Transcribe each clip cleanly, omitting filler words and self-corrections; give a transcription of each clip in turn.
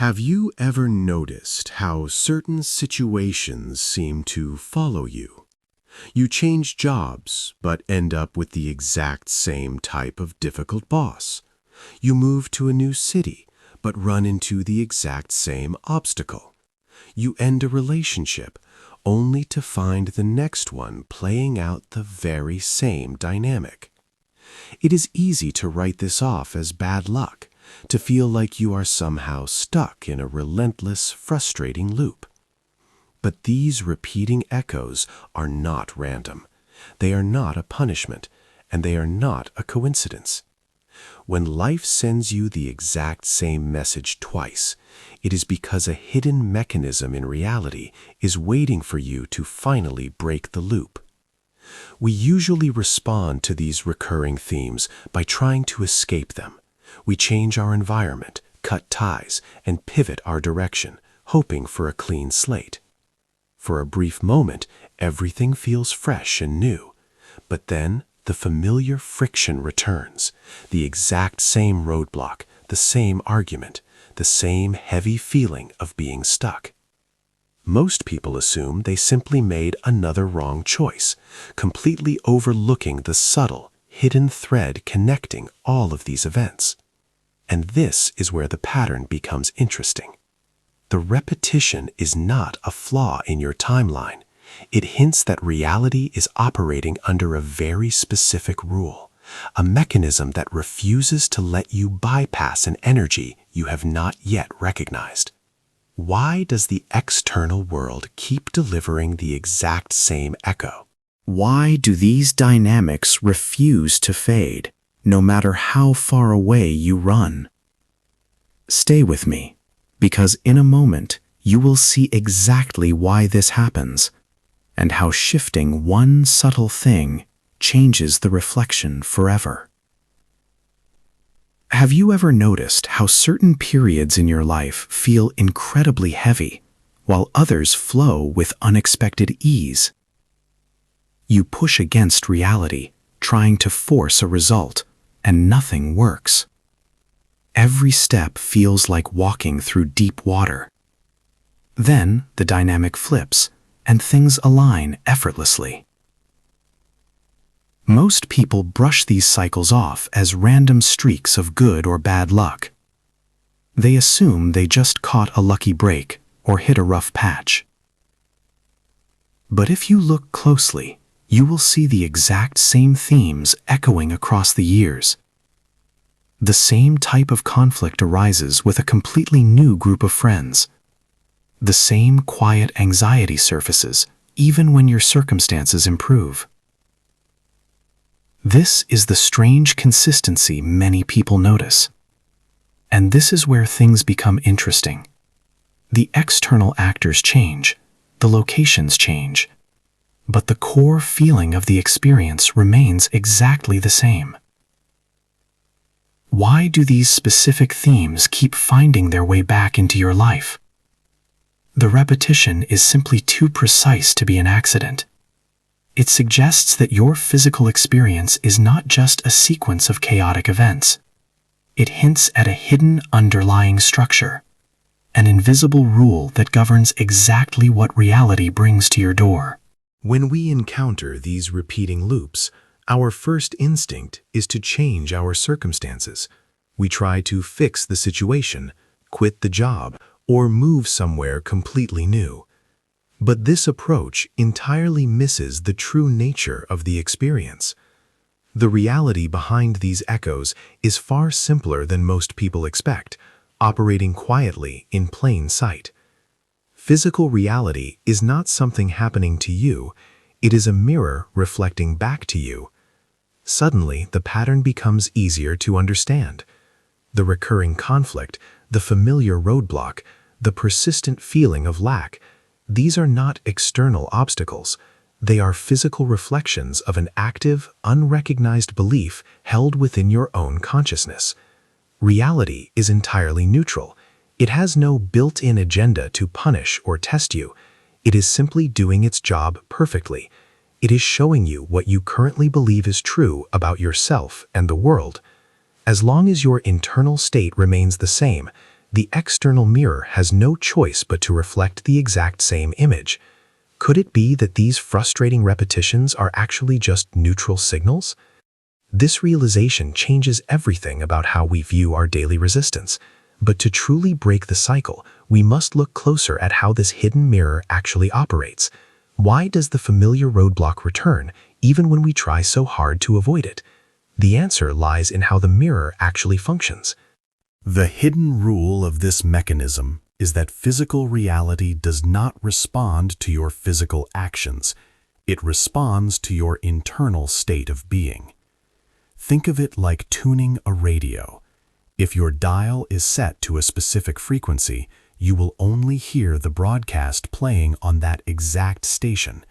Have you ever noticed how certain situations seem to follow you? You change jobs, but end up with the exact same type of difficult boss. You move to a new city, but run into the exact same obstacle. You end a relationship, only to find the next one playing out the very same dynamic. It is easy to write this off as bad luck, to feel like you are somehow stuck in a relentless, frustrating loop. But these repeating echoes are not random. They are not a punishment, and they are not a coincidence. When life sends you the exact same message twice, it is because a hidden mechanism in reality is waiting for you to finally break the loop. We usually respond to these recurring themes by trying to escape them. We change our environment, cut ties, and pivot our direction, hoping for a clean slate. For a brief moment, everything feels fresh and new, but then the familiar friction returns, the exact same roadblock, the same argument, the same heavy feeling of being stuck. Most people assume they simply made another wrong choice, completely overlooking the subtle, hidden thread connecting all of these events. And this is where the pattern becomes interesting. The repetition is not a flaw in your timeline. It hints that reality is operating under a very specific rule, a mechanism that refuses to let you bypass an energy you have not yet recognized. Why does the external world keep delivering the exact same echo? Why do these dynamics refuse to fade, no matter how far away you run? Stay with me, because in a moment you will see exactly why this happens, and how shifting one subtle thing changes the reflection forever. Have you ever noticed how certain periods in your life feel incredibly heavy, while others flow with unexpected ease? You push against reality, trying to force a result, and nothing works. Every step feels like walking through deep water. Then the dynamic flips, and things align effortlessly. Most people brush these cycles off as random streaks of good or bad luck. They assume they just caught a lucky break or hit a rough patch. But if you look closely, you will see the exact same themes echoing across the years. The same type of conflict arises with a completely new group of friends. The same quiet anxiety surfaces, even when your circumstances improve. This is the strange consistency many people notice. And this is where things become interesting. The external actors change, the locations change, but the core feeling of the experience remains exactly the same. Why do these specific themes keep finding their way back into your life? The repetition is simply too precise to be an accident. It suggests that your physical experience is not just a sequence of chaotic events. It hints at a hidden underlying structure, an invisible rule that governs exactly what reality brings to your door. When we encounter these repeating loops, our first instinct is to change our circumstances. We try to fix the situation, quit the job, or move somewhere completely new. But this approach entirely misses the true nature of the experience. The reality behind these echoes is far simpler than most people expect, operating quietly in plain sight. Physical reality is not something happening to you, it is a mirror reflecting back to you. Suddenly, the pattern becomes easier to understand. The recurring conflict, the familiar roadblock, the persistent feeling of lack, these are not external obstacles. They are physical reflections of an active, unrecognized belief held within your own consciousness. Reality is entirely neutral. It has no built-in agenda to punish or test you. It is simply doing its job perfectly. It is showing you what you currently believe is true about yourself and the world. As long as your internal state remains the same, The external mirror has no choice but to reflect the exact same image. Could it be that these frustrating repetitions are actually just neutral signals? This realization changes everything about how we view our daily resistance. But to truly break the cycle, we must look closer at how this hidden mirror actually operates. Why does the familiar roadblock return, even when we try so hard to avoid it? The answer lies in how the mirror actually functions. The hidden rule of this mechanism is that physical reality does not respond to your physical actions. It responds to your internal state of being. Think of it like tuning a radio. If your dial is set to a specific frequency, you will only hear the broadcast playing on that exact station.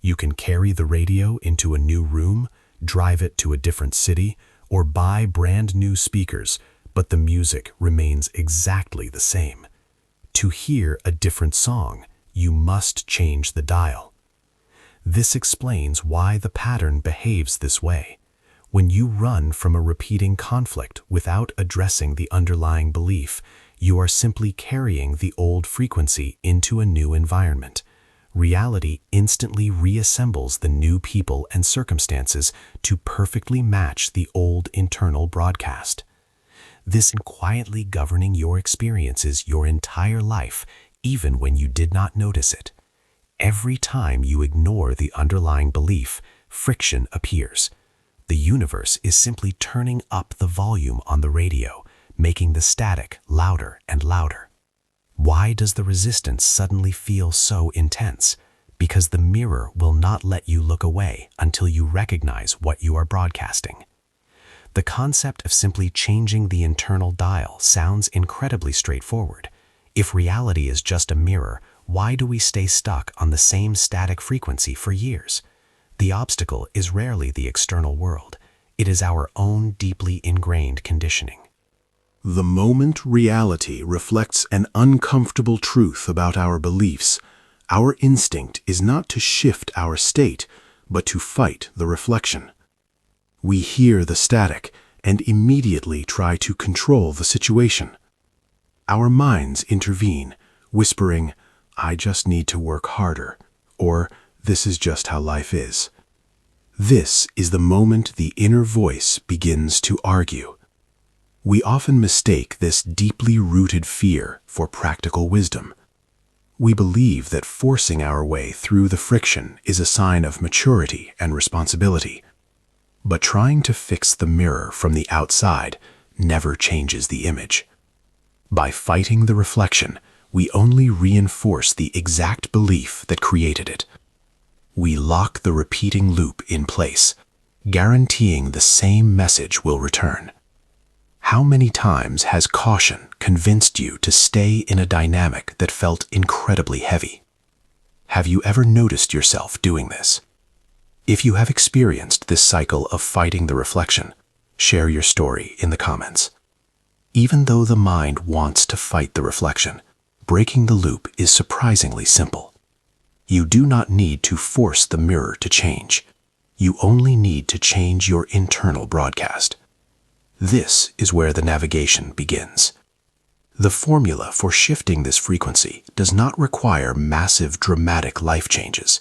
You can carry the radio into a new room, drive it to a different city, or buy brand new speakers, but the music remains exactly the same. To hear a different song, you must change the dial. This explains why the pattern behaves this way. When you run from a repeating conflict without addressing the underlying belief, you are simply carrying the old frequency into a new environment. Reality instantly reassembles the new people and circumstances to perfectly match the old internal broadcast. This is quietly governing your experiences your entire life, even when you did not notice it. Every time you ignore the underlying belief, friction appears. The universe is simply turning up the volume on the radio, making the static louder and louder. Why does the resistance suddenly feel so intense? Because the mirror will not let you look away until you recognize what you are broadcasting. The concept of simply changing the internal dial sounds incredibly straightforward. If reality is just a mirror, why do we stay stuck on the same static frequency for years? The obstacle is rarely the external world. It is our own deeply ingrained conditioning. The moment reality reflects an uncomfortable truth about our beliefs, our instinct is not to shift our state, but to fight the reflection. We hear the static and immediately try to control the situation. Our minds intervene, whispering, "I just need to work harder," or "This is just how life is." This is the moment the inner voice begins to argue. We often mistake this deeply rooted fear for practical wisdom. We believe that forcing our way through the friction is a sign of maturity and responsibility. But trying to fix the mirror from the outside never changes the image. By fighting the reflection, we only reinforce the exact belief that created it. We lock the repeating loop in place, guaranteeing the same message will return. How many times has caution convinced you to stay in a dynamic that felt incredibly heavy? Have you ever noticed yourself doing this? If you have experienced this cycle of fighting the reflection, share your story in the comments. Even though the mind wants to fight the reflection, breaking the loop is surprisingly simple. You do not need to force the mirror to change. You only need to change your internal broadcast. This is where the navigation begins. The formula for shifting this frequency does not require massive, dramatic life changes.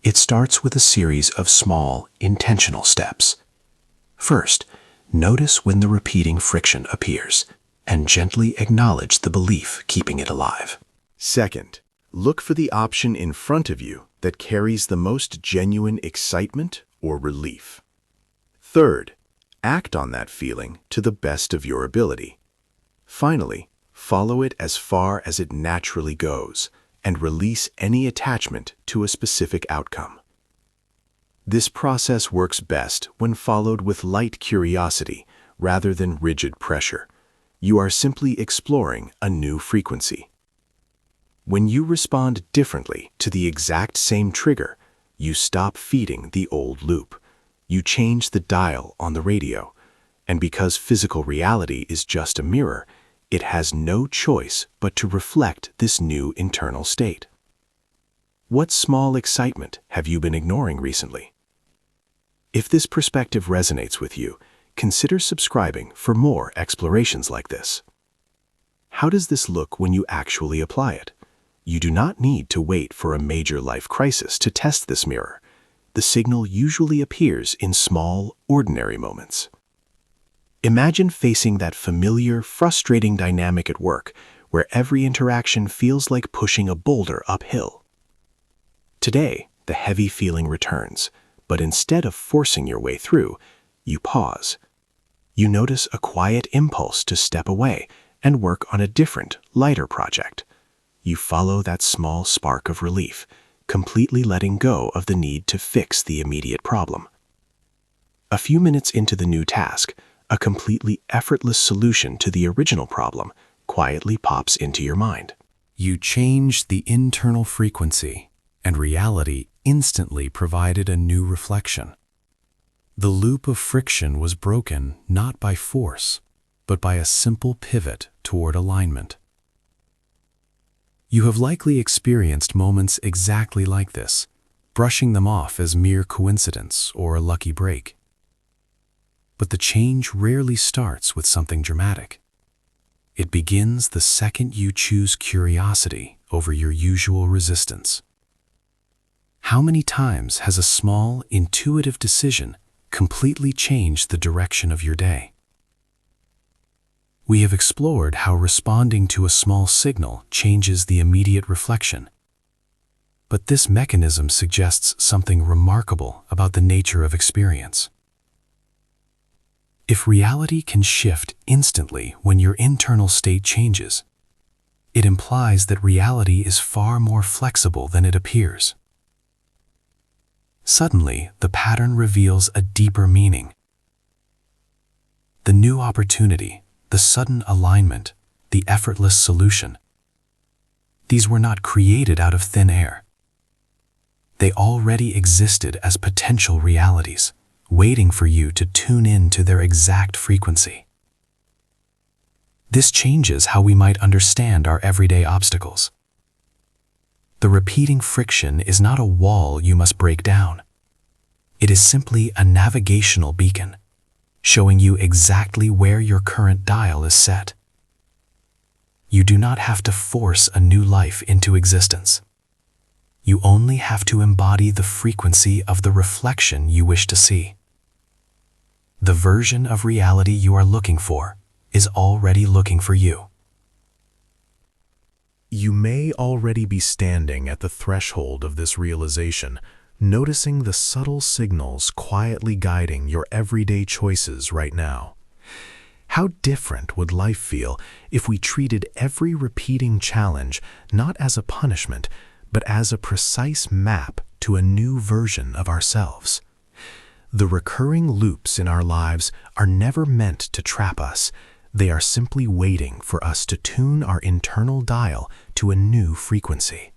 It starts with a series of small, intentional steps. First, notice when the repeating friction appears, and gently acknowledge the belief keeping it alive. Second, look for the option in front of you that carries the most genuine excitement or relief. Third, act on that feeling to the best of your ability. Finally, follow it as far as it naturally goes and release any attachment to a specific outcome. This process works best when followed with light curiosity rather than rigid pressure. You are simply exploring a new frequency. When you respond differently to the exact same trigger, you stop feeding the old loop. You change the dial on the radio, and because physical reality is just a mirror, it has no choice but to reflect this new internal state. What small excitement have you been ignoring recently? If this perspective resonates with you, consider subscribing for more explorations like this. How does this look when you actually apply it? You do not need to wait for a major life crisis to test this mirror. The signal usually appears in small, ordinary moments. Imagine facing that familiar, frustrating dynamic at work, where every interaction feels like pushing a boulder uphill. Today, the heavy feeling returns, but instead of forcing your way through, you pause. You notice a quiet impulse to step away and work on a different, lighter project. You follow that small spark of relief, completely letting go of the need to fix the immediate problem. A few minutes into the new task, a completely effortless solution to the original problem quietly pops into your mind. You changed the internal frequency, and reality instantly provided a new reflection. The loop of friction was broken not by force, but by a simple pivot toward alignment. You have likely experienced moments exactly like this, brushing them off as mere coincidence or a lucky break. But the change rarely starts with something dramatic. It begins the second you choose curiosity over your usual resistance. How many times has a small, intuitive decision completely changed the direction of your day? We have explored how responding to a small signal changes the immediate reflection. But this mechanism suggests something remarkable about the nature of experience. If reality can shift instantly when your internal state changes, it implies that reality is far more flexible than it appears. Suddenly, the pattern reveals a deeper meaning. The new opportunity, the sudden alignment, the effortless solution. These were not created out of thin air. They already existed as potential realities, waiting for you to tune in to their exact frequency. This changes how we might understand our everyday obstacles. The repeating friction is not a wall you must break down. It is simply a navigational beacon, showing you exactly where your current dial is set. You do not have to force a new life into existence. You only have to embody the frequency of the reflection you wish to see. The version of reality you are looking for is already looking for you. You may already be standing at the threshold of this realization, noticing the subtle signals quietly guiding your everyday choices right now. How different would life feel if we treated every repeating challenge not as a punishment, but as a precise map to a new version of ourselves? The recurring loops in our lives are never meant to trap us. They are simply waiting for us to tune our internal dial to a new frequency.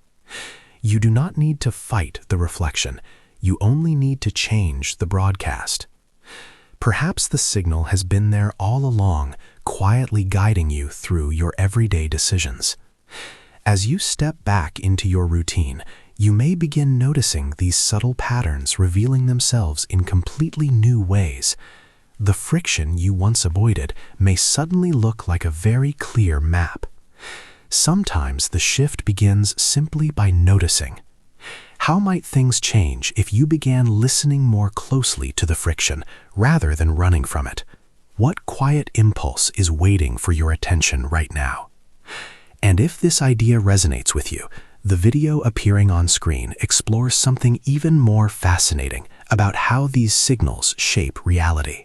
You do not need to fight the reflection. You only need to change the broadcast. Perhaps the signal has been there all along, quietly guiding you through your everyday decisions. As you step back into your routine, you may begin noticing these subtle patterns revealing themselves in completely new ways. The friction you once avoided may suddenly look like a very clear map. Sometimes the shift begins simply by noticing. How might things change if you began listening more closely to the friction rather than running from it? What quiet impulse is waiting for your attention right now? And if this idea resonates with you, the video appearing on screen explores something even more fascinating about how these signals shape reality.